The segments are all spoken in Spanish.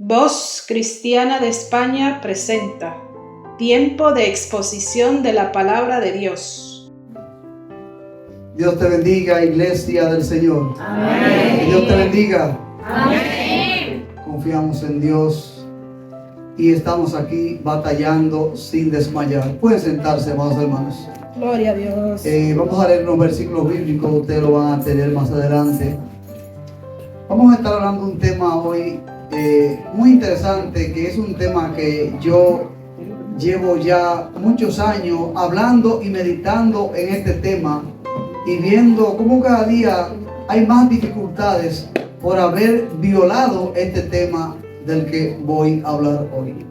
Voz Cristiana de España presenta Tiempo de exposición de la Palabra de Dios. Dios te bendiga, Iglesia del Señor. Amén. Que Dios te bendiga. Amén. Confiamos en Dios y estamos aquí batallando sin desmayar. Pueden sentarse, amados hermanos. Gloria a Dios. Vamos a leer unos versículos bíblicos, ustedes lo van a tener más adelante. Vamos a estar hablando de un tema hoy muy interesante, que es un tema que yo llevo ya muchos años hablando y meditando en este tema y viendo cómo cada día hay más dificultades por haber violado este tema del que voy a hablar hoy.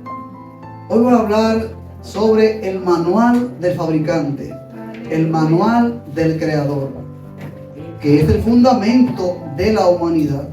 Hoy voy a hablar sobre el manual del fabricante, el manual del creador, que es el fundamento de la humanidad.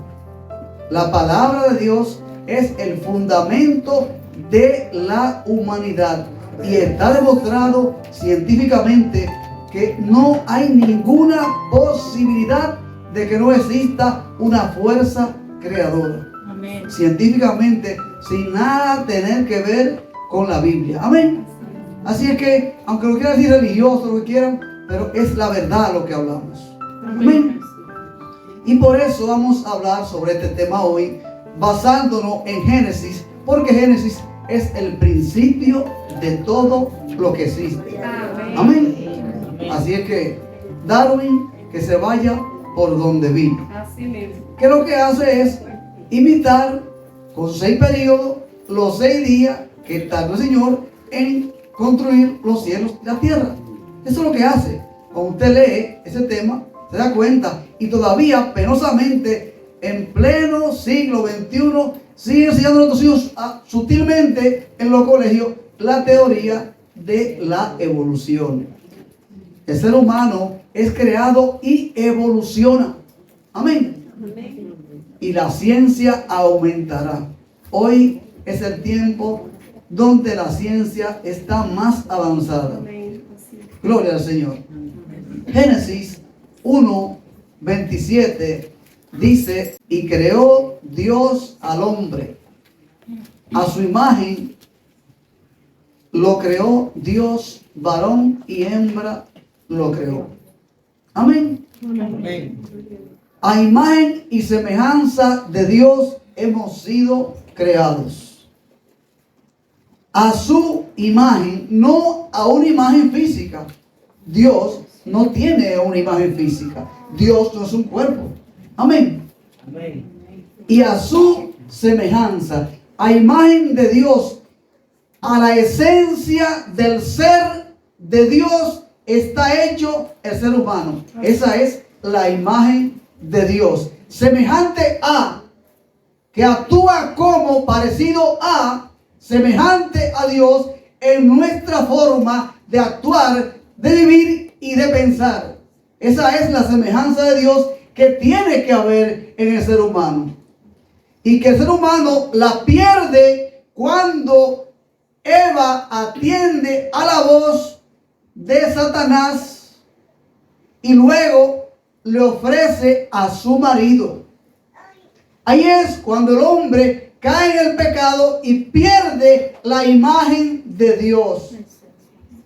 La palabra de Dios es el fundamento de la humanidad y está demostrado científicamente que no hay ninguna posibilidad de que no exista una fuerza creadora. Amén. Científicamente, sin nada tener que ver con la Biblia. Amén. Así es que, aunque lo quieran decir religioso, lo que quieran, pero es la verdad lo que hablamos. Amén. Y por eso vamos a hablar sobre este tema hoy, basándonos en Génesis, porque Génesis es el principio de todo lo que existe. Amén. Así es que Darwin, que se vaya por donde vino. Así mismo. Que lo que hace es imitar con 6 periodos los 6 días que tardó el Señor en construir los cielos y la tierra. Eso es lo que hace. Cuando usted lee ese tema, se da cuenta, y todavía penosamente en pleno siglo XXI sigue enseñando a nuestros hijos sutilmente en los colegios la teoría de la evolución. El ser humano es creado y evoluciona. Amén. Y la ciencia aumentará. Hoy es el tiempo donde la ciencia está más avanzada. Gloria al Señor. Génesis 1:27 dice: y creó Dios al hombre, a su imagen lo creó Dios, varón y hembra lo creó. Amén. Amén. A imagen y semejanza de Dios hemos sido creados. A su imagen, no a una imagen física. Dios no tiene una imagen física. Dios no es un cuerpo. Amén. Amén. Y a su semejanza, a imagen de Dios, a la esencia del ser de Dios está hecho el ser humano. Esa es la imagen de Dios. Semejante a, que actúa como, parecido a, semejante a Dios en nuestra forma de actuar, de vivir y de pensar. Esa es la semejanza de Dios que tiene que haber en el ser humano. Y que el ser humano la pierde cuando Eva atiende a la voz de Satanás y luego le ofrece a su marido. Ahí es cuando el hombre cae en el pecado y pierde la imagen de Dios.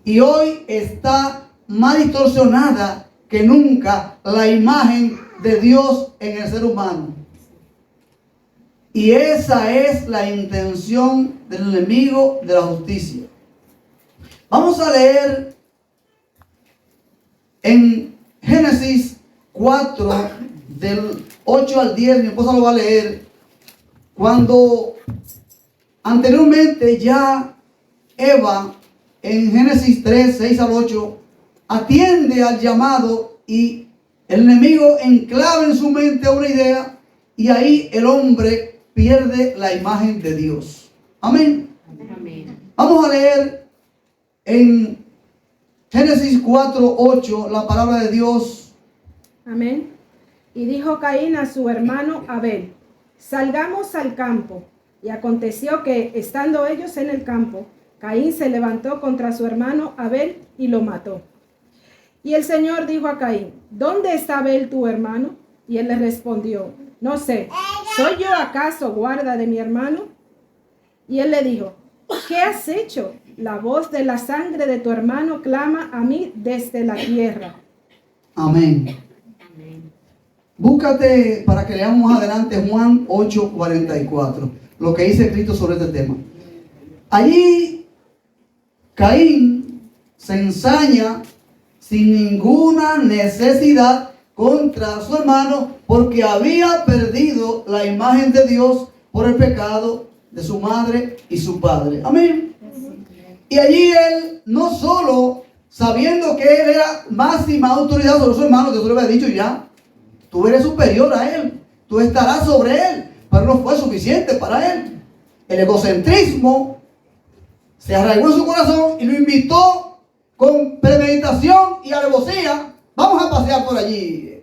Y hoy está más distorsionada que nunca la imagen de Dios en el ser humano. Y esa es la intención del enemigo de la justicia. Vamos a leer en Génesis 4, del 8 al 10, mi esposa lo va a leer, cuando anteriormente ya Eva, en Génesis 3, 6 al 8, atiende al llamado y el enemigo enclava en su mente una idea y ahí el hombre pierde la imagen de Dios. Amén. Amén. Vamos a leer en Génesis 4, 8 la palabra de Dios. Amén. Y dijo Caín a su hermano Abel: salgamos al campo. Y aconteció que, estando ellos en el campo, Caín se levantó contra su hermano Abel y lo mató. Y el Señor dijo a Caín: ¿dónde está Abel tu hermano? Y él le respondió: no sé, ¿soy yo acaso guarda de mi hermano? Y él le dijo, ¿qué has hecho? La voz de la sangre de tu hermano clama a mí desde la tierra. Amén. Búscate para que leamos más adelante Juan 8:44, lo que dice Cristo sobre este tema. Allí Caín se ensaña sin ninguna necesidad contra su hermano porque había perdido la imagen de Dios por el pecado de su madre y su padre. Amén. Y allí él, no solo sabiendo que él era máxima autoridad sobre su hermano, Dios le había dicho ya, tú eres superior a él, tú estarás sobre él, pero no fue suficiente para él. El egocentrismo se arraigó en su corazón y lo invitó con premeditación y alevosía. Vamos a pasear por allí,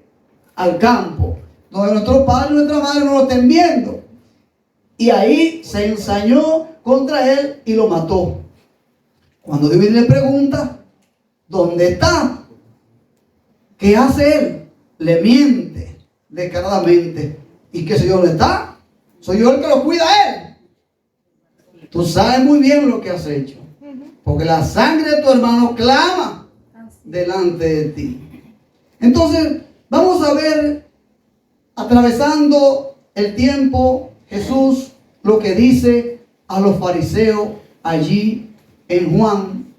al campo, donde nuestros padres y nuestra madre no lo estén viendo. Y ahí se ensañó contra él y lo mató. Cuando Dios le pregunta, ¿dónde está? ¿Qué hace él? Le miente descaradamente. ¿Y qué sé yo dónde está? Soy yo el que lo cuida a él. Tú sabes muy bien lo que has hecho. Porque la sangre de tu hermano clama delante de ti. Entonces, vamos a ver, atravesando el tiempo, Jesús lo que dice a los fariseos allí en Juan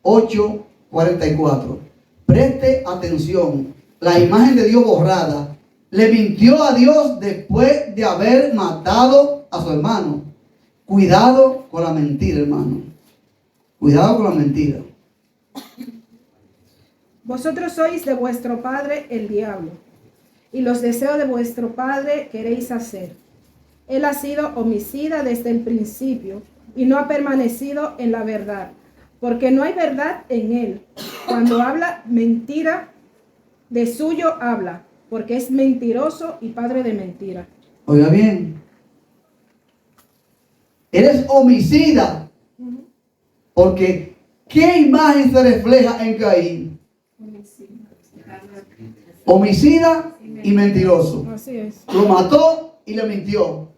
8:44. Preste atención. La imagen de Dios borrada. Le mintió a Dios después de haber matado a su hermano. Cuidado con la mentira, hermano. Cuidado con la mentira. Vosotros sois de vuestro padre el diablo, y los deseos de vuestro padre queréis hacer. Él ha sido homicida desde el principio, y no ha permanecido en la verdad, porque no hay verdad en él. Cuando habla mentira, de suyo habla, porque es mentiroso y padre de mentira. Oiga bien. Eres homicida. Porque ¿qué imagen se refleja en Caín? Homicida y mentiroso. Así es. Lo mató y le mintió.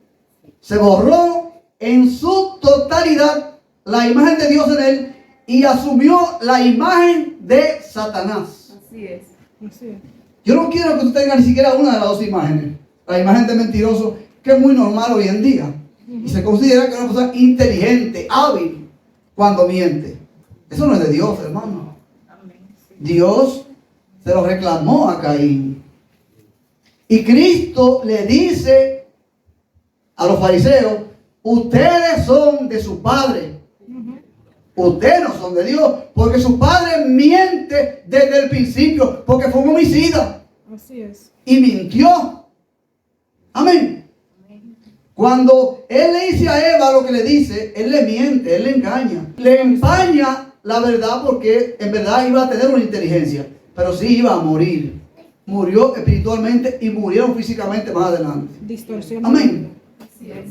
Se borró en su totalidad la imagen de Dios en él y asumió la imagen de Satanás. Así es. Así es. Yo no quiero que usted tenga ni siquiera una de las dos imágenes. La imagen de mentiroso, que es muy normal hoy en día. Y se considera que es una persona inteligente, hábil, cuando miente. Eso no es de Dios, hermano. Dios se lo reclamó a Caín. Y Cristo le dice a los fariseos, ustedes son de su padre. Ustedes no son de Dios, porque su padre miente desde el principio, porque fue un homicida. Así es. Y mintió. Amén. Cuando él le dice a Eva lo que le dice, él le miente, él le engaña. Le empaña la verdad porque en verdad iba a tener una inteligencia, pero sí iba a morir. Murió espiritualmente y murieron físicamente más adelante. Distorsiona. Amén.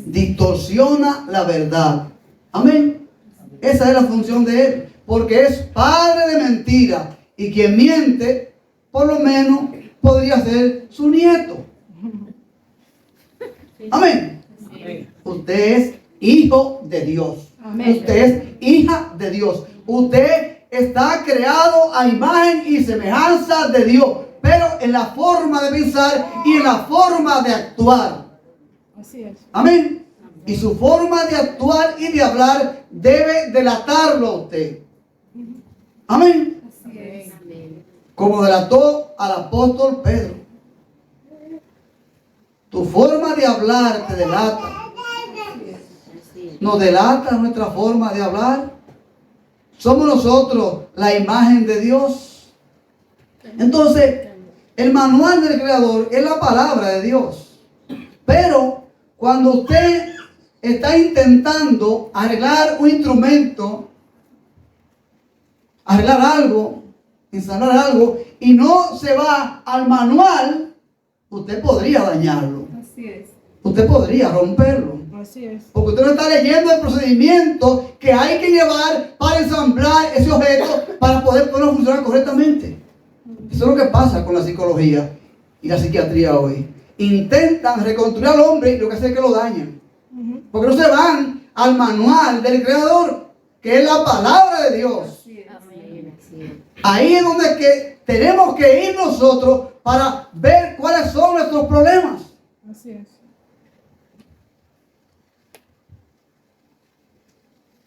Distorsiona la verdad. Amén. Esa es la función de él, porque es padre de mentira. Y quien miente, por lo menos, podría ser su nieto. Amén. Usted es hijo de Dios. Amén. Usted es hija de Dios. Usted está creado a imagen y semejanza de Dios, pero en la forma de pensar y en la forma de actuar. Así es. Amén. Y su forma de actuar y de hablar debe delatarlo a usted. Amén. Como delató al apóstol Pedro. Tu forma de hablar te delata. Nos delata nuestra forma de hablar. Somos nosotros la imagen de Dios. Entonces, el manual del Creador es la palabra de Dios. Pero cuando usted está intentando arreglar un instrumento, arreglar algo, instalar algo, y no se va al manual, usted podría dañarlo. Así es. Usted podría romperlo. Así es. Porque usted no está leyendo el procedimiento que hay que llevar para ensamblar ese objeto para poder ponerlo a funcionar correctamente. Eso es lo que pasa con la psicología y la psiquiatría hoy. Intentan reconstruir al hombre y lo que hace es que lo dañan. Porque no se van al manual del Creador, que es la palabra de Dios. Ahí es donde tenemos que ir nosotros para ver cuáles son nuestros problemas. Así es.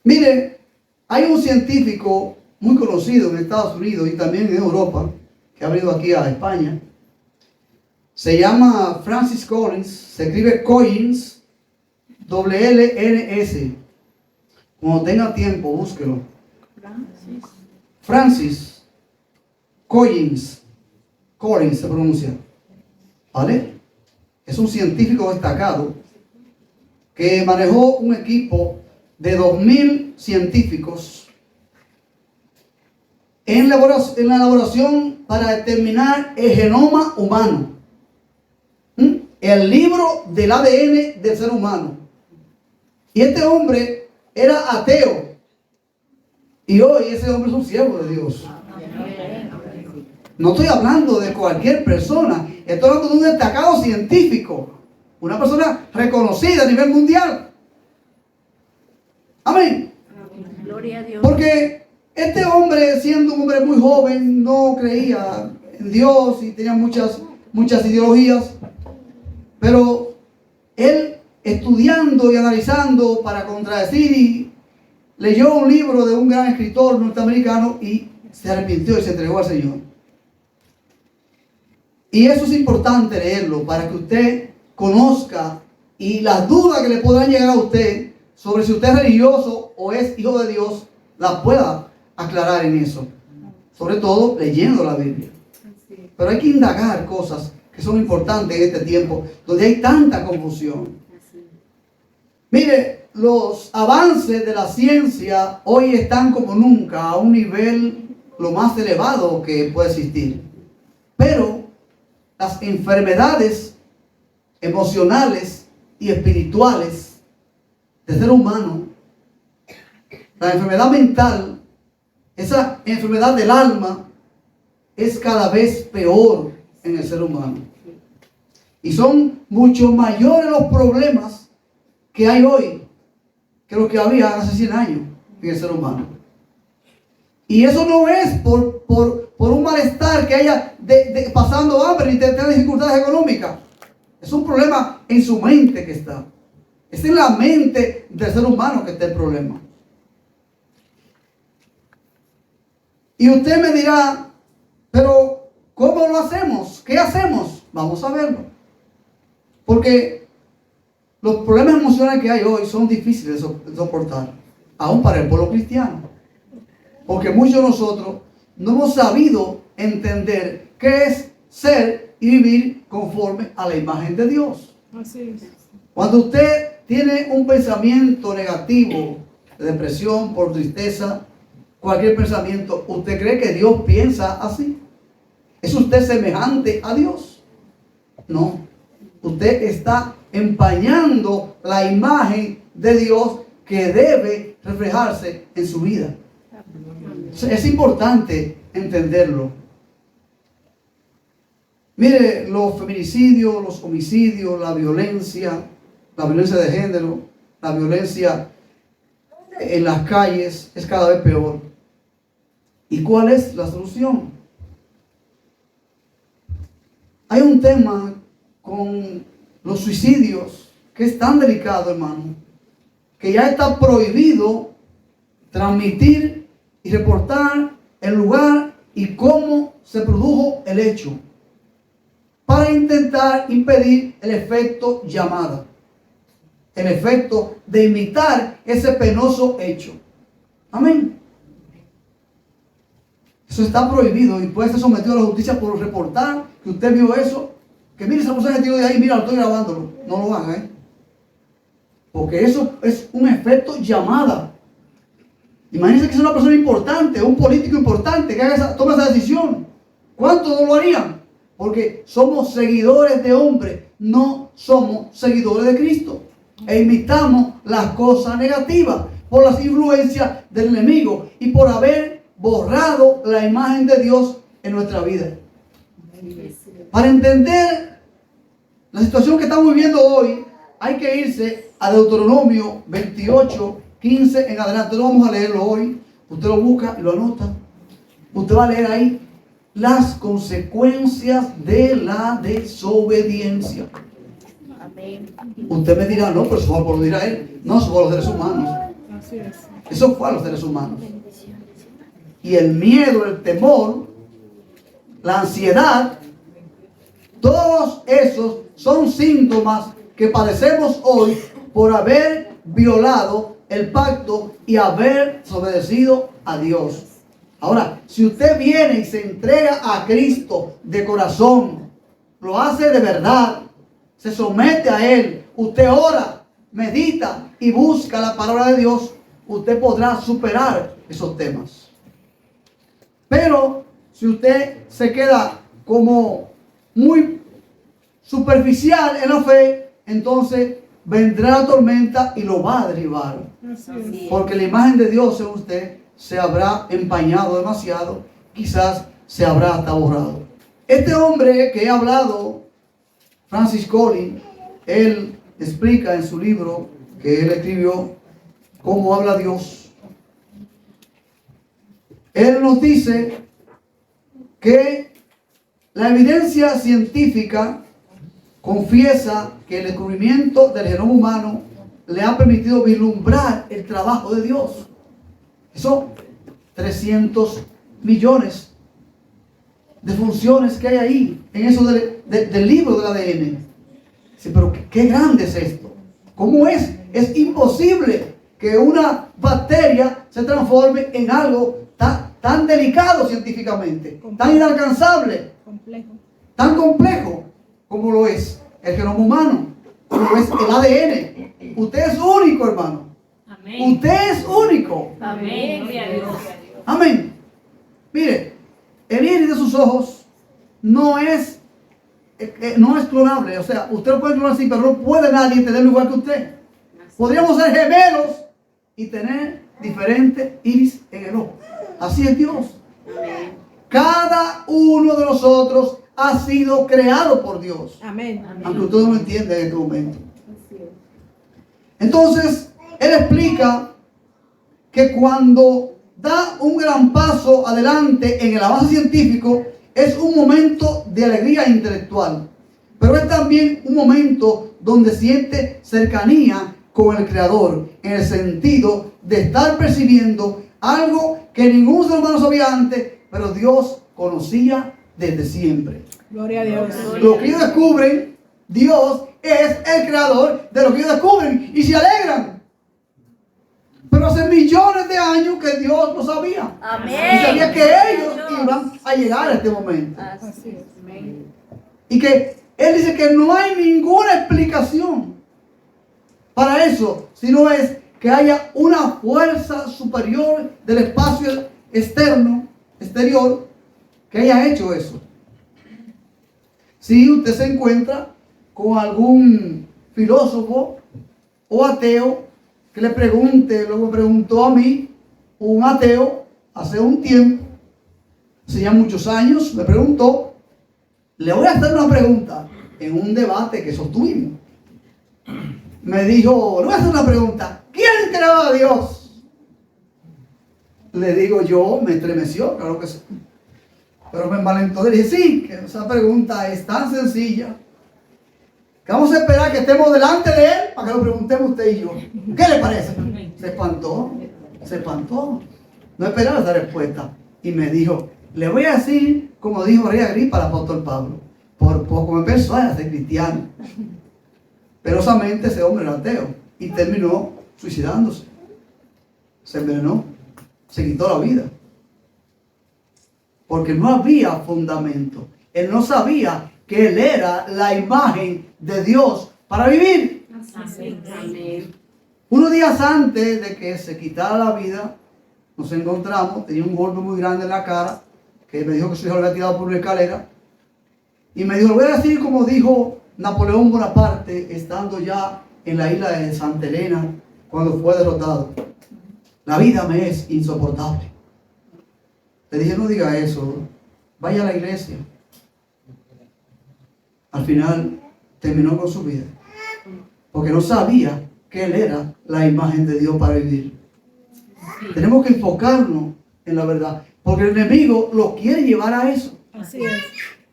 Mire, hay un científico muy conocido en Estados Unidos y también en Europa, que ha venido aquí a España. Se llama Francis Collins, se escribe Collins, WLNS. Cuando tenga tiempo, búsquelo. Francis Collins se pronuncia. ¿Vale? Es un científico destacado que manejó un equipo de 2.000 científicos en la elaboración para determinar el genoma humano, el libro del ADN del ser humano. Y este hombre era ateo, y hoy ese hombre es un siervo de Dios. No estoy hablando de cualquier persona, estoy hablando de un destacado científico, una persona reconocida a nivel mundial. Amén. Gloria a Dios. Porque este hombre, siendo un hombre muy joven, no creía en Dios y tenía muchas ideologías. Pero él, estudiando y analizando para contradecir, y leyó un libro de un gran escritor norteamericano y se arrepintió y se entregó al Señor. Y eso es importante leerlo para que usted conozca, y las dudas que le podrán llegar a usted sobre si usted es religioso o es hijo de Dios, las pueda aclarar en eso. Sobre todo leyendo la Biblia. Pero hay que indagar cosas que son importantes en este tiempo donde hay tanta confusión. Mire, los avances de la ciencia hoy están como nunca a un nivel lo más elevado que puede existir. Pero las enfermedades emocionales y espirituales del ser humano, la enfermedad mental, esa enfermedad del alma, es cada vez peor en el ser humano. Y son mucho mayores los problemas que hay hoy que los que había hace 100 años en el ser humano. Y eso no es por un malestar que haya pasando hambre ni tener dificultades económicas. Es un problema en su mente que está. Es en la mente del ser humano que está el problema. Y usted me dirá, pero ¿cómo lo hacemos? ¿Qué hacemos? Vamos a verlo. Porque los problemas emocionales que hay hoy son difíciles de soportar, aún para el pueblo cristiano. Porque muchos de nosotros no hemos sabido entender qué es ser y vivir conforme a la imagen de Dios. Así es. Cuando usted tiene un pensamiento negativo, de depresión, por tristeza, cualquier pensamiento, ¿usted cree que Dios piensa así? ¿Es usted semejante a Dios? No. Usted está empañando la imagen de Dios que debe reflejarse en su vida. Es importante entenderlo. Mire, los feminicidios, los homicidios, la violencia de género, la violencia en las calles es cada vez peor. ¿Y cuál es la solución? Hay un tema con los suicidios que es tan delicado, hermano, que ya está prohibido transmitir y reportar el lugar y cómo se produjo el hecho, para intentar impedir el efecto llamada, el efecto de imitar ese penoso hecho. Amén. Eso está prohibido y puede ser sometido a la justicia por reportar que usted vio eso. Que mire, esa persona que tiró de ahí, mira, lo estoy grabándolo. No lo haga, porque eso es un efecto llamada. Imagínense que es una persona importante, un político importante que toma esa decisión. ¿Cuántos no lo harían? Porque somos seguidores de hombres, no somos seguidores de Cristo. E imitamos las cosas negativas por las influencias del enemigo y por haber borrado la imagen de Dios en nuestra vida. Para entender la situación que estamos viviendo hoy, hay que irse a Deuteronomio 28, 15 en adelante. No vamos a leerlo hoy. Usted lo busca y lo anota. Usted va a leer ahí las consecuencias de la desobediencia. Amén. Usted me dirá, no, pero eso fue por lo dirá él. No, eso fue a los seres humanos. Así es. Eso fue a los seres humanos. Y el miedo, el temor, la ansiedad, todos esos son síntomas que padecemos hoy por haber violado el pacto y haber desobedecido a Dios. Ahora, si usted viene y se entrega a Cristo de corazón, lo hace de verdad, se somete a Él, usted ora, medita y busca la palabra de Dios, usted podrá superar esos temas. Pero si usted se queda como muy superficial en la fe, entonces vendrá la tormenta y lo va a derribar. Así es. Porque la imagen de Dios en usted se habrá empañado demasiado, quizás se habrá hasta borrado. Este hombre que he hablado, Francis Collins, él explica en su libro que él escribió, Cómo habla Dios. Él nos dice que la evidencia científica confiesa que el descubrimiento del genoma humano le ha permitido vislumbrar el trabajo de Dios. Son 300 millones de funciones que hay ahí, en eso del libro del ADN. Sí, pero qué grande es esto. ¿Cómo es? Es imposible que una bacteria se transforme en algo tan delicado científicamente, tan inalcanzable, tan complejo como lo es el genoma humano, como lo es el ADN. Usted es único, hermano. Amén. Usted es único. Amén. Gloria a Dios. Amén. Mire, el iris de sus ojos no es clonable. O sea, usted lo puede clonar así, pero no puede nadie tenerlo igual que usted. Podríamos ser gemelos y tener diferentes iris en el ojo. Así es Dios. Amén. Cada uno de nosotros ha sido creado por Dios. Amén. Aunque usted no lo entienda en este momento. Entonces, él explica que cuando da un gran paso adelante en el avance científico, es un momento de alegría intelectual, pero es también un momento donde siente cercanía con el Creador, en el sentido de estar percibiendo algo que ningún ser humano sabía antes, pero Dios conocía desde siempre. Gloria a Dios. Lo que ellos descubren, Dios es el creador de lo que ellos descubren y se alegran. Pero hace millones de años que Dios lo sabía. Amén. Y sabía que ellos iban a llegar a este momento. Así es. Amén. Y que Él dice que no hay ninguna explicación para eso, sino es que haya una fuerza superior del espacio exterior, que haya hecho eso. Si usted se encuentra con algún filósofo o ateo que le pregunte, luego me preguntó a mí, un ateo, hace un tiempo, hace ya muchos años, me preguntó, le voy a hacer una pregunta en un debate que sostuvimos. Me dijo, le voy a hacer una pregunta, ¿quién creó a Dios? Le digo yo, me estremeció, claro que sí. Pero me envalentó, le dije, sí, que esa pregunta es tan sencilla que vamos a esperar que estemos delante de Él para que lo preguntemos usted y yo. ¿Qué le parece? Se espantó. No esperaba esa respuesta. Y me dijo, le voy a decir, como dijo Rey Agripa al apóstol Pablo, por poco me persuade a ser cristiano. Perosamente ese hombre era ateo y terminó suicidándose. Se envenenó, se quitó la vida. Porque no había fundamento. Él no sabía que él era la imagen de Dios para vivir. Amén. Unos días antes de que se quitara la vida, nos encontramos, tenía un golpe muy grande en la cara, que me dijo que su hijo lo había tirado por una escalera. Y me dijo, lo voy a decir como dijo Napoleón Bonaparte, estando ya en la isla de Santa Elena, cuando fue derrotado. La vida me es insoportable. Le dije, no diga eso, vaya a la iglesia. Al final terminó con su vida. porque no sabía que él era la imagen de Dios para vivir. Tenemos que enfocarnos en la verdad, porque el enemigo lo quiere llevar a eso. Así es.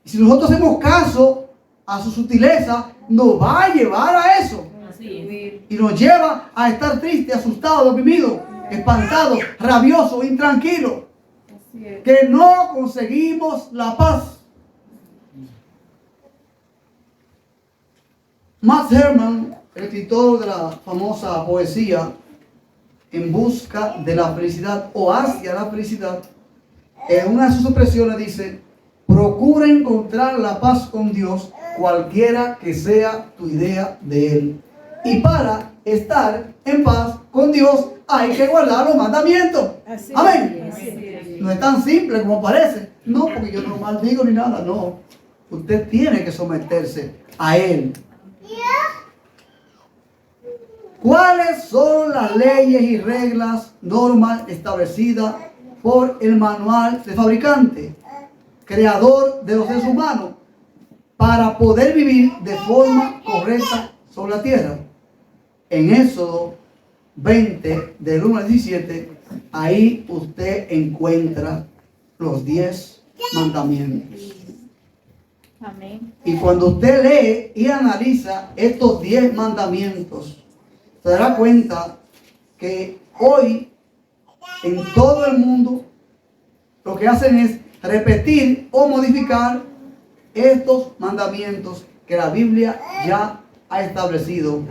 Y si nosotros hacemos caso a su sutileza, nos va a llevar a eso. Así es. Y nos lleva a estar tristes, asustados, oprimidos, espantados, rabiosos, intranquilos. Que no conseguimos la paz. Max Herman, el escritor de la famosa poesía En busca de la felicidad o hacia la felicidad, en una de sus expresiones dice: procura encontrar la paz con Dios, cualquiera que sea tu idea de Él. Y para estar en paz con Dios hay que guardar los mandamientos. Así es. Amén. Así es. No es tan simple como parece. No, porque yo no maldigo ni nada. No. Usted tiene que someterse a Él. ¿Cuáles son las leyes y reglas, normas establecidas por el manual del fabricante, creador de los seres humanos, para poder vivir de forma correcta sobre la tierra? En Éxodo 20, del 1 al 17, ahí usted encuentra los 10 mandamientos. Amén. Y cuando usted lee y analiza estos 10 mandamientos, se dará cuenta que hoy en todo el mundo lo que hacen es repetir o modificar estos mandamientos que la Biblia ya ha establecido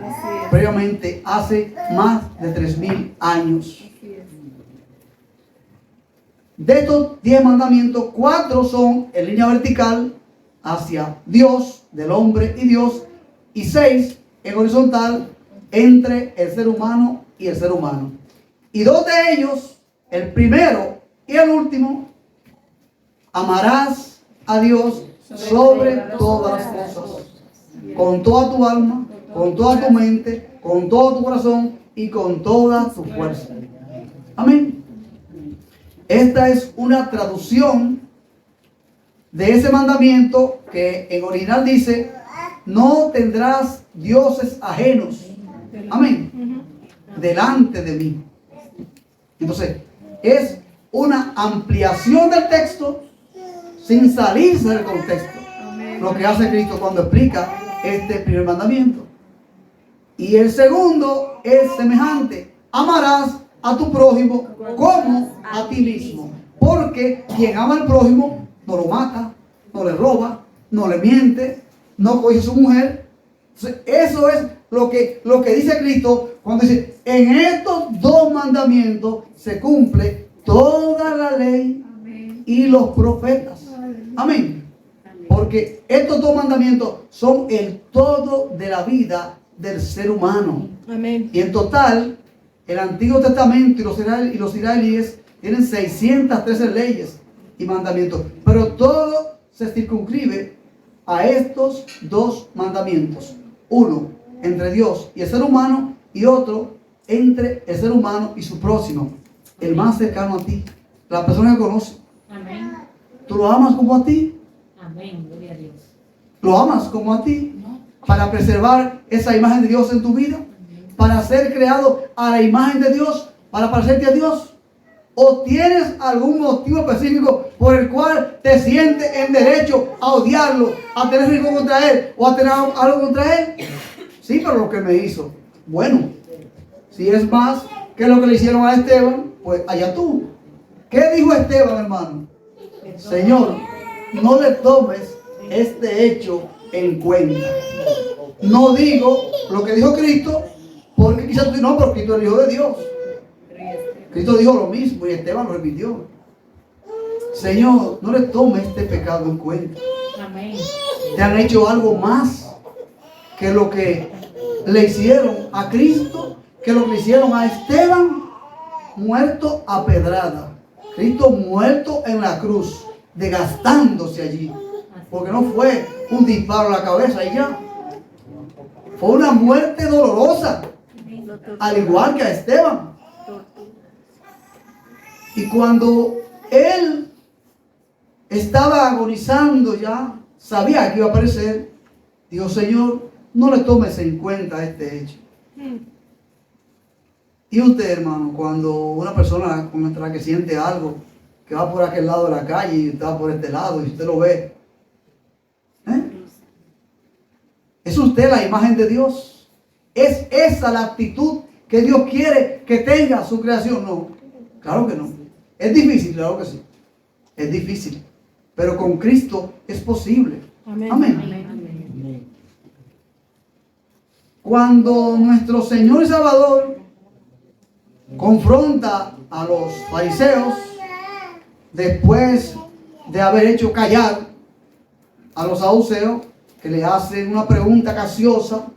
previamente hace más de 3000 años. De estos 10 mandamientos, 4 son en línea vertical hacia Dios, del hombre y Dios, y 6 en horizontal entre el ser humano y el ser humano. Y 2 de ellos, el primero y el último: amarás a Dios sobre todas las cosas, con toda tu alma, con toda tu mente, con todo tu corazón y con toda tu fuerza. Amén. Esta es una traducción de ese mandamiento que en original dice: no tendrás dioses ajenos. Amén. Delante de mí. Entonces, es una ampliación del texto sin salirse del contexto. Lo que hace Cristo cuando explica este primer mandamiento. Y el segundo es semejante: amarás a tu prójimo como a ti mismo. Porque quien ama al prójimo no lo mata, no le roba, no le miente, no coge a su mujer. Entonces, eso es lo que dice Cristo cuando dice: en estos 2 mandamientos se cumple toda la ley y los profetas. Amén. Porque estos 2 mandamientos son el todo de la vida del ser humano. Amén. Y en total, el Antiguo Testamento y los israelíes tienen 613 leyes y mandamientos. Pero todo se circunscribe a estos 2 mandamientos. Uno entre Dios y el ser humano, y otro entre el ser humano y su próximo, el más cercano a ti, la persona que conoce. Amén. ¿Tú lo amas como a ti? Amén. Gloria a Dios. ¿Lo amas como a ti? Para preservar esa imagen de Dios en tu vida, para ser creado a la imagen de Dios, para parecerte a Dios. ¿O tienes algún motivo específico por el cual te sientes en derecho a odiarlo, a tener rico contra él o a tener algo contra él? Sí, pero lo que me hizo. Bueno, si es más que lo que le hicieron a Esteban, pues allá tú. ¿Qué dijo Esteban, hermano? Señor, no le tomes este hecho en cuenta. No digo lo que dijo Cristo, porque quizás tú dices: no, pero Cristo es el Hijo de Dios. Cristo dijo lo mismo y Esteban lo repitió. Señor, no le tomes este pecado en cuenta. Amén. Te han hecho algo más que lo que le hicieron a Cristo, que lo que le hicieron a Esteban, muerto a pedrada. Cristo muerto en la cruz, desgastándose allí. Porque no fue un disparo a la cabeza y ya. Fue una muerte dolorosa, al igual que a Esteban. Y cuando él estaba agonizando ya, sabía que iba a aparecer, dijo: Señor, no le tomes en cuenta este hecho. Y usted, hermano, cuando una persona con nuestra que siente algo, que va por aquel lado de la calle y usted va por este lado y usted lo ve, ¿es usted la imagen de Dios? ¿Es esa la actitud que Dios quiere que tenga su creación? No, claro que no. Es difícil, claro que sí. Es difícil. Pero con Cristo es posible. Amén. Amén. Amén. Cuando nuestro Señor y Salvador confronta a los fariseos, después de haber hecho callar a los saduceos, que le hacen una pregunta capciosa,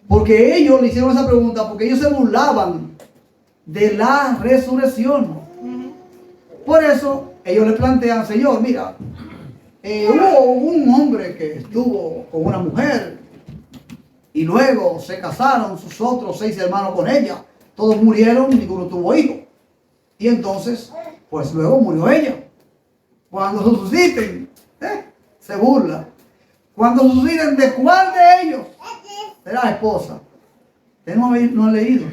porque ellos le hicieron esa pregunta porque ellos se burlaban de la resurrección. Por eso ellos le plantean: Señor, mira, hubo un hombre que estuvo con una mujer y luego se casaron sus otros 6 hermanos con ella. Todos murieron y ninguno tuvo hijo. Y entonces, pues luego murió ella. Cuando resuciten, se burla. Cuando resuciten, ¿de cuál de ellos será esposa? Ustedes no han leído.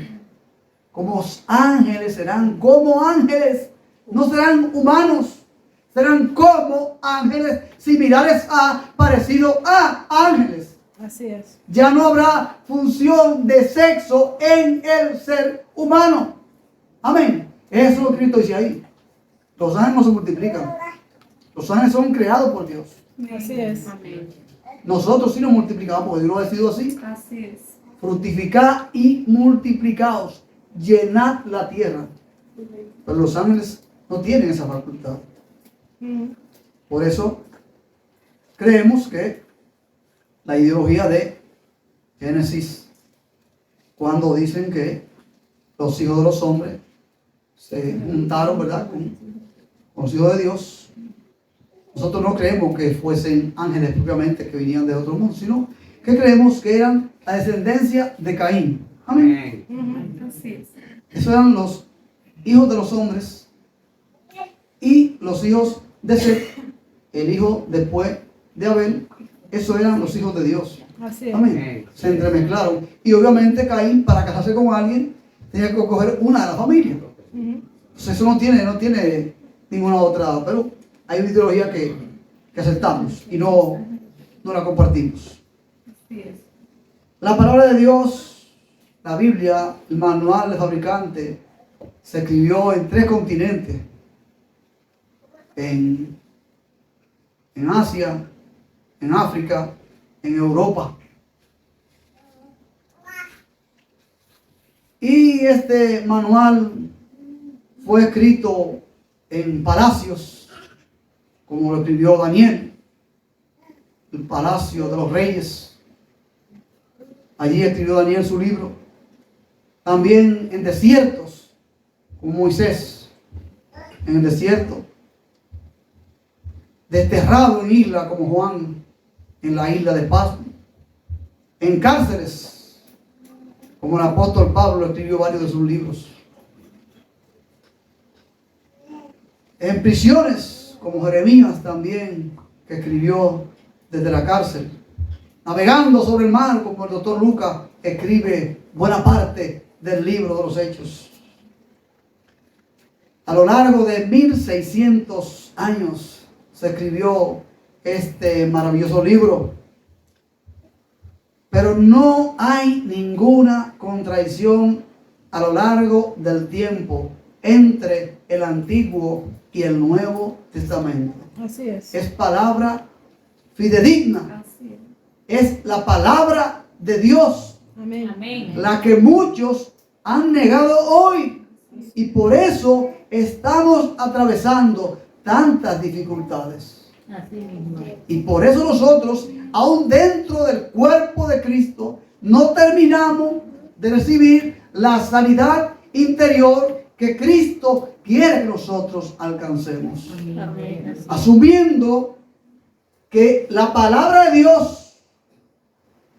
Como ángeles serán, como ángeles. No serán humanos, serán como ángeles, similares a, parecidos a ángeles. Así es. Ya no habrá función de sexo en el ser humano. Amén. Eso es lo que Cristo dice ahí. Los ángeles no se multiplican. Los ángeles son creados por Dios. Así es. Amén. Nosotros sí nos multiplicamos porque Dios lo ha decidido así. Así es. Fructificad y multiplicaos. Llenad la tierra. Pero los ángeles no tienen esa facultad. Por eso creemos que la ideología de Génesis, cuando dicen que los hijos de los hombres se juntaron, ¿verdad?, con los hijos de Dios, nosotros no creemos que fuesen ángeles propiamente que vinían de otro mundo, sino que creemos que eran la descendencia de Caín. Amén. Así es. Esos eran los hijos de los hombres. Y los hijos de Set, el hijo después de Abel, esos eran los hijos de Dios. Así es. Amén. Se entremezclaron. Y obviamente Caín, para casarse con alguien, tenía que coger una de la familia. Entonces eso no tiene ninguna otra, pero hay una ideología que aceptamos y no la compartimos. Así es. La palabra de Dios, la Biblia, el manual del fabricante, se escribió en 3 continentes. En Asia, en África, en Europa. Y este manual fue escrito en palacios, como lo escribió Daniel, el palacio de los reyes. Allí escribió Daniel su libro. También en desiertos, como Moisés, en el desierto. Desterrado en isla como Juan en la isla de Pasmo, en cárceles como el apóstol Pablo escribió varios de sus libros, en prisiones como Jeremías también, que escribió desde la cárcel, navegando sobre el mar como el doctor Lucas escribe buena parte del libro de los Hechos. A lo largo de 1600 años se escribió este maravilloso libro. Pero no hay ninguna contradicción a lo largo del tiempo entre el Antiguo y el Nuevo Testamento. Así es. Es palabra fidedigna. Así Es la palabra de Dios, Amén. Amén. la que muchos han negado hoy. Y por eso estamos atravesando tantas dificultades. Así mismo. Y por eso nosotros, aún dentro del cuerpo de Cristo, no terminamos de recibir la sanidad interior que Cristo quiere que nosotros alcancemos. Amén. Asumiendo que la palabra de Dios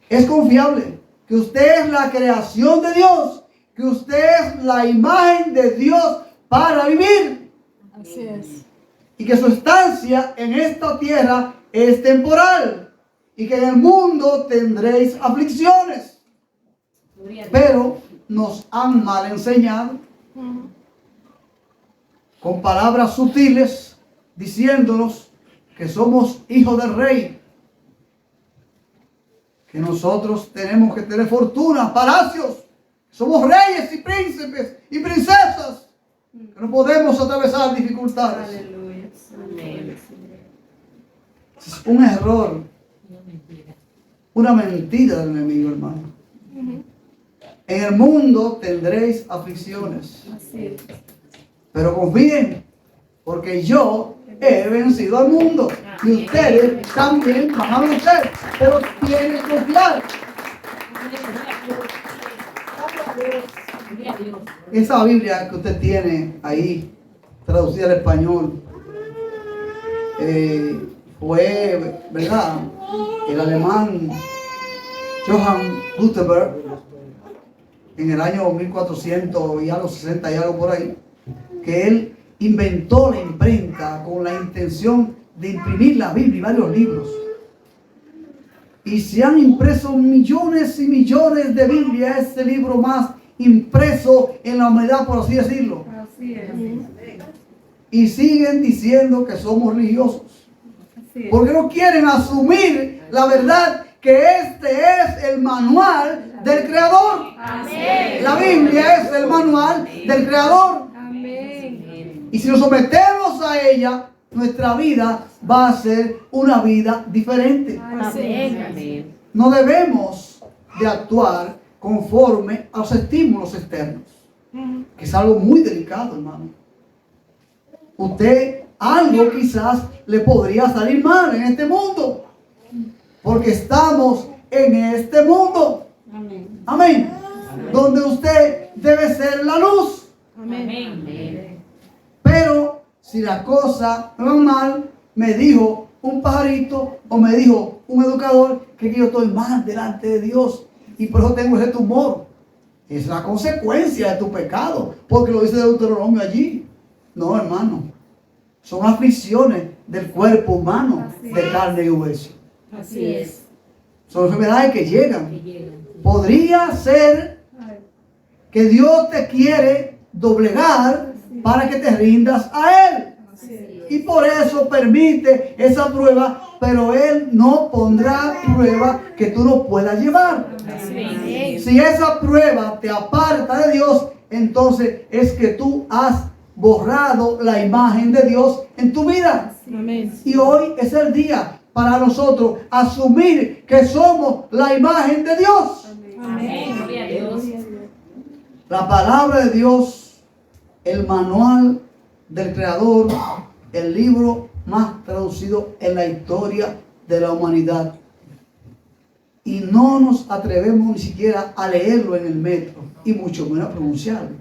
es confiable, que usted es la creación de Dios, que usted es la imagen de Dios para vivir. Así es. Y que su estancia en esta tierra es temporal. y que en el mundo tendréis aflicciones. Pero nos han mal enseñado con palabras sutiles, diciéndonos que somos hijos del rey, que nosotros tenemos que tener fortuna, palacios, somos reyes y príncipes y princesas, que no podemos atravesar dificultades. Aleluya. Amén. Es un error, una mentira del enemigo, hermano. En el mundo tendréis aflicciones, Así es. pero confíen, porque yo he vencido al mundo y ustedes también van a vencer, pero tienen que confiar. Esa Biblia que usted tiene ahí, traducida al español, fue, ¿verdad?, el alemán Johann Gutenberg, en el año 1400 y algo, 60 y algo por ahí, que él inventó la imprenta con la intención de imprimir la Biblia y varios libros. Y se han impreso millones y millones de Biblias, este libro más impreso en la humanidad, por así decirlo. Así es. Y siguen diciendo que somos religiosos, Así es. porque no quieren asumir la verdad que este es el manual del Creador. Amén. La Biblia es el manual del Creador. Amén. Y si nos sometemos a ella, nuestra vida va a ser una vida diferente. Amén. No debemos de actuar conforme a los estímulos externos, que es algo muy delicado, hermano. Usted, algo quizás le podría salir mal en este mundo, porque estamos en este mundo. Amén. Donde usted debe ser la luz. Pero si la cosa me va mal, me dijo un pajarito o me dijo un educador que yo estoy mal delante de Dios y por eso tengo ese tumor. Es la consecuencia de tu pecado, porque lo dice Deuteronomio allí. No, hermano, son aflicciones del cuerpo humano, de carne y hueso. Así es. Son enfermedades que llegan. Podría ser que Dios te quiere doblegar para que te rindas a Él. Y por eso permite esa prueba, pero Él no pondrá prueba que tú no puedas llevar. Si esa prueba te aparta de Dios, entonces es que tú has borrado la imagen de Dios en tu vida. Y hoy es el día para nosotros asumir que somos la imagen de Dios. La palabra de Dios, el manual del Creador, el libro más traducido en la historia de la humanidad. Y no nos atrevemos ni siquiera a leerlo en el metro, y mucho menos a pronunciarlo.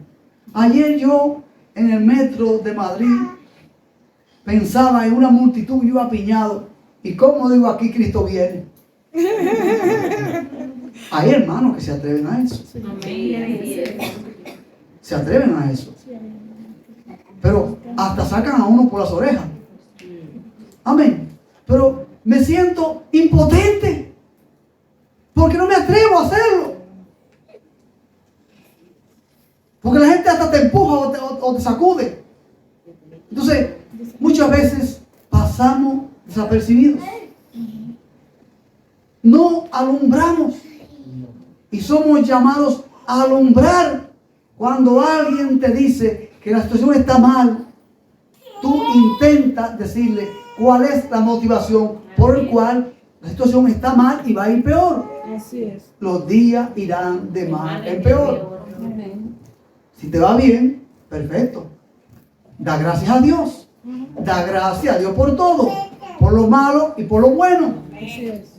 Ayer yo, en el metro de Madrid, pensaba en una multitud, yo iba apiñado. ¿Y cómo digo aquí Cristo viene? Hay hermanos que se atreven a eso. Se atreven a eso. Pero hasta sacan a uno por las orejas. Amén. Pero me siento impotente, porque no me atrevo a hacerlo. Porque la gente hasta te empuja o te sacude. Entonces, muchas veces pasamos desapercibidos. No alumbramos. Y somos llamados a alumbrar. Cuando alguien te dice que la situación está mal, tú intentas decirle cuál es la motivación por el cual la situación está mal y va a ir peor. Así es. Los días irán de mal en peor. Si te va bien, perfecto. Da gracias a Dios. Da gracias a Dios por todo. Por lo malo y por lo bueno. Así es.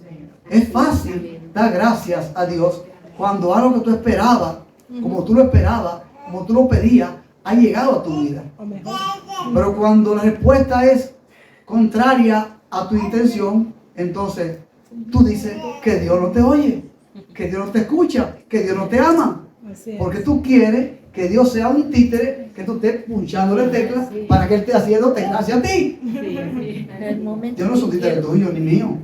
Es fácil dar gracias a Dios cuando algo que tú esperabas, como tú lo esperabas, como tú lo pedías, ha llegado a tu vida. O mejor. Pero cuando la respuesta es contraria a tu intención, entonces tú dices que Dios no te oye, que Dios no te escucha, que Dios no te ama. Así es. Porque tú quieres que Dios sea un títere, que tú estés punchándole teclas para que Él esté haciéndote gracia a ti. Dios no es un títere tuyo ni mío.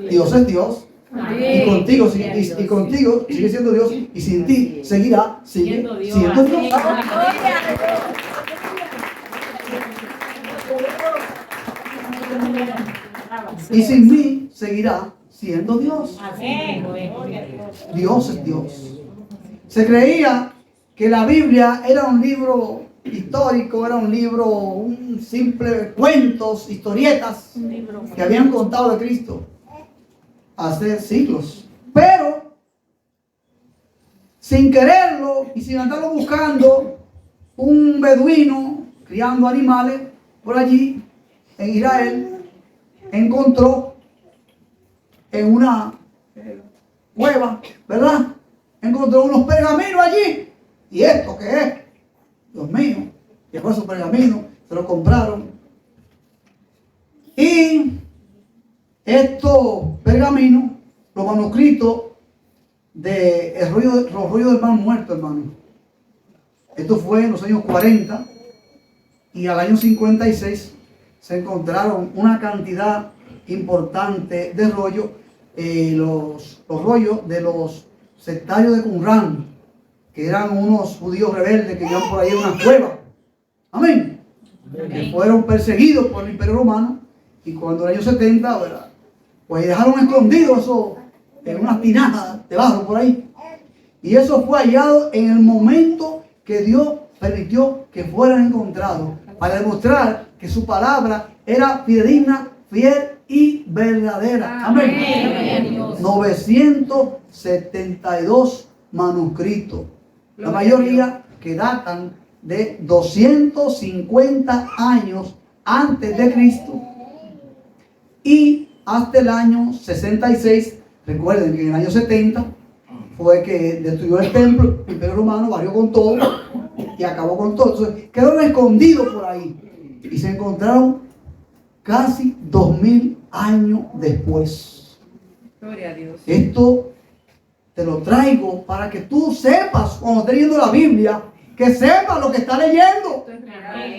Dios es Dios. Amén. Y contigo, y contigo sigue siendo Dios. Y sin ti seguirá siendo Dios. Y sin mí seguirá siendo Dios. Dios es Dios. Se creía que la Biblia era un libro histórico, era un libro, un simple cuentos, historietas que habían contado de Cristo hace siglos. Pero sin quererlo y sin andarlo buscando, un beduino criando animales por allí en Israel encontró en una cueva, ¿verdad? Encontró unos pergaminos allí. ¿Y esto qué es? Dios mío. Llegó esos pergaminos, se los compraron. Y estos pergaminos, los manuscritos de los rollos del pan muerto, hermano. Esto fue en los años 40 y al año 56 se encontraron una cantidad importante de rollos, los rollos de los sectarios de Qumrán, que eran unos judíos rebeldes que vivían por ahí en una cueva. Amén. Que fueron perseguidos por el Imperio Romano y cuando en el año 70, ¿verdad?, pues dejaron escondido eso en unas tinajas de barro por ahí. Y eso fue hallado en el momento que Dios permitió que fueran encontrados para demostrar que su palabra era fidedigna, fiel y verdadera. Amén. 972 manuscritos, la mayoría que datan de 250 años antes de Cristo y hasta el año 66. Recuerden que en el año 70 fue que destruyó el templo, el Imperio Romano barrió con todo y acabó con todo. Entonces quedaron escondidos por ahí y se encontraron casi 2000 años después. Gloria a Dios. Esto te lo traigo para que tú sepas, cuando estés leyendo la Biblia, que sepas lo que está leyendo.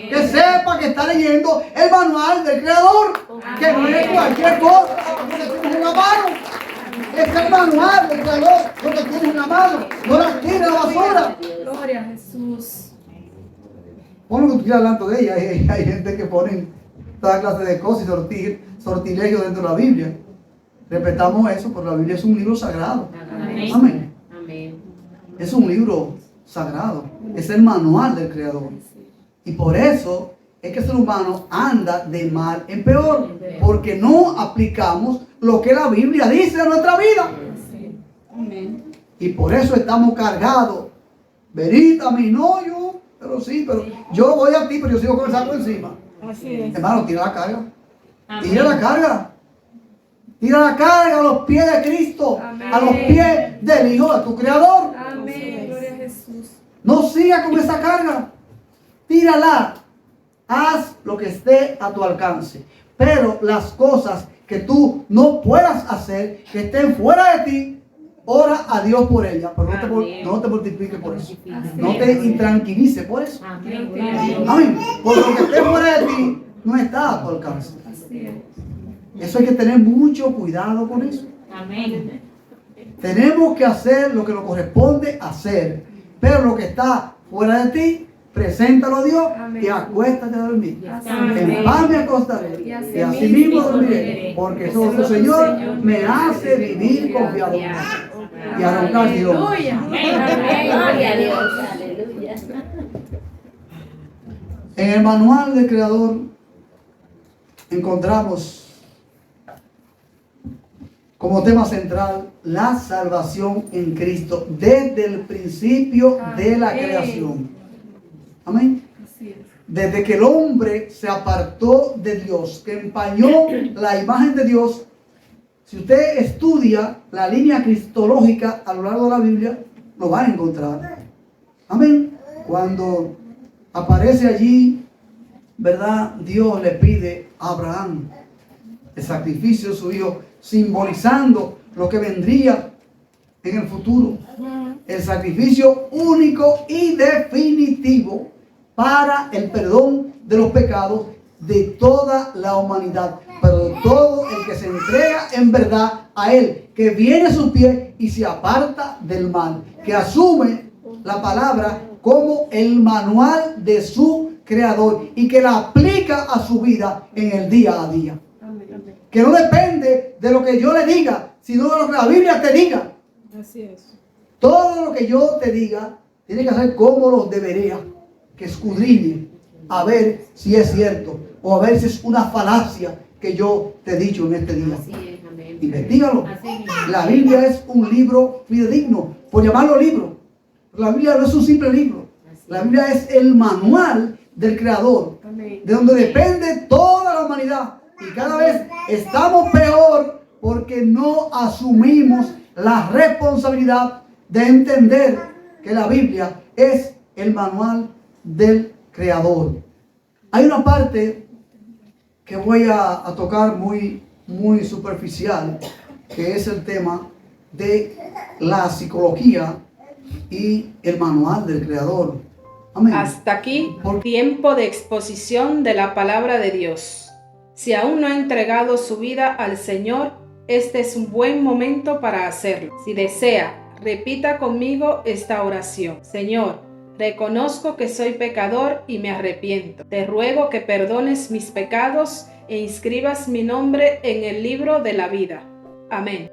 Que sepa que está leyendo el manual del Creador. Que no es cualquier cosa que tienes en la mano. Es el manual del Creador lo que tienes en la mano. No la tires a la basura. Gloria a Jesús. Pon lo que tú quieras hablando de ella. Hay gente que ponen toda clase de cosas y sortilegios dentro de la Biblia. Respetamos eso, porque la Biblia es un libro sagrado. Amén. Amén. Amén. Es un libro sagrado. Es el manual del Creador. Y por eso es que el ser humano anda de mal en peor. Porque no aplicamos lo que la Biblia dice en nuestra vida. Amén. Y por eso estamos cargados. Venid a mí, no yo, pero yo voy a ti, pero yo sigo con el saco encima. Así es. Hermano, tira la carga. Amén. Tira la carga. Tira la carga a los pies de Cristo. Amén. A los pies del Hijo de tu Creador. Amén. Gloria a Jesús. No sigas con esa carga. Tírala. Haz lo que esté a tu alcance. Pero las cosas que tú no puedas hacer, que estén fuera de ti, ora a Dios por ellas. Pero no te mortifiques por eso. No te intranquilices por eso. Amén. Amén. Porque lo que esté fuera de ti no está a tu alcance. Así es. Eso hay que tener mucho cuidado con eso. Amén. Tenemos que hacer lo que nos corresponde hacer. Pero lo que está fuera de ti, preséntalo a Dios. Amén. Y acuéstate a dormir. Amén. En paz me acostaré Y y así mismo dormiré, porque solo el Señor me hace vivir confiado y arrancar Dios. Aleluya. Gloria a Dios. Aleluya. En el manual del Creador encontramos como tema central la salvación en Cristo desde el principio de la creación. Amén. Así es. Desde que el hombre se apartó de Dios, que empañó la imagen de Dios. Si usted estudia la línea cristológica a lo largo de la Biblia, lo va a encontrar. Amén. Cuando aparece allí, ¿verdad? Dios le pide a Abraham el sacrificio de su hijo, simbolizando lo que vendría en el futuro. El sacrificio único y definitivo para el perdón de los pecados de toda la humanidad, pero de todo el que se entrega en verdad a Él, que viene a sus pies y se aparta del mal, que asume la palabra como el manual de su Creador y que la aplica a su vida en el día a día. Que no depende de lo que yo le diga, sino de lo que la Biblia te diga. Así es. Todo lo que yo te diga, tiene que hacer como lo debería, que escudriñe a ver si es cierto o a ver si es una falacia que yo te he dicho en este día. Así es, amén. Investígalo. Así mismo. La Biblia es un libro fidedigno, por llamarlo libro. La Biblia no es un simple libro. La Biblia es el manual del Creador, de donde depende toda la humanidad. Y cada vez estamos peor porque no asumimos la responsabilidad de entender que la Biblia es el manual del Creador. Hay una parte que voy a tocar muy superficial, que es el tema de la psicología y el manual del Creador. Amén. Hasta aquí, tiempo de exposición de la palabra de Dios. Si aún no ha entregado su vida al Señor, este es un buen momento para hacerlo. Si desea, repita conmigo esta oración. Señor, reconozco que soy pecador y me arrepiento. Te ruego que perdones mis pecados e inscribas mi nombre en el libro de la vida. Amén.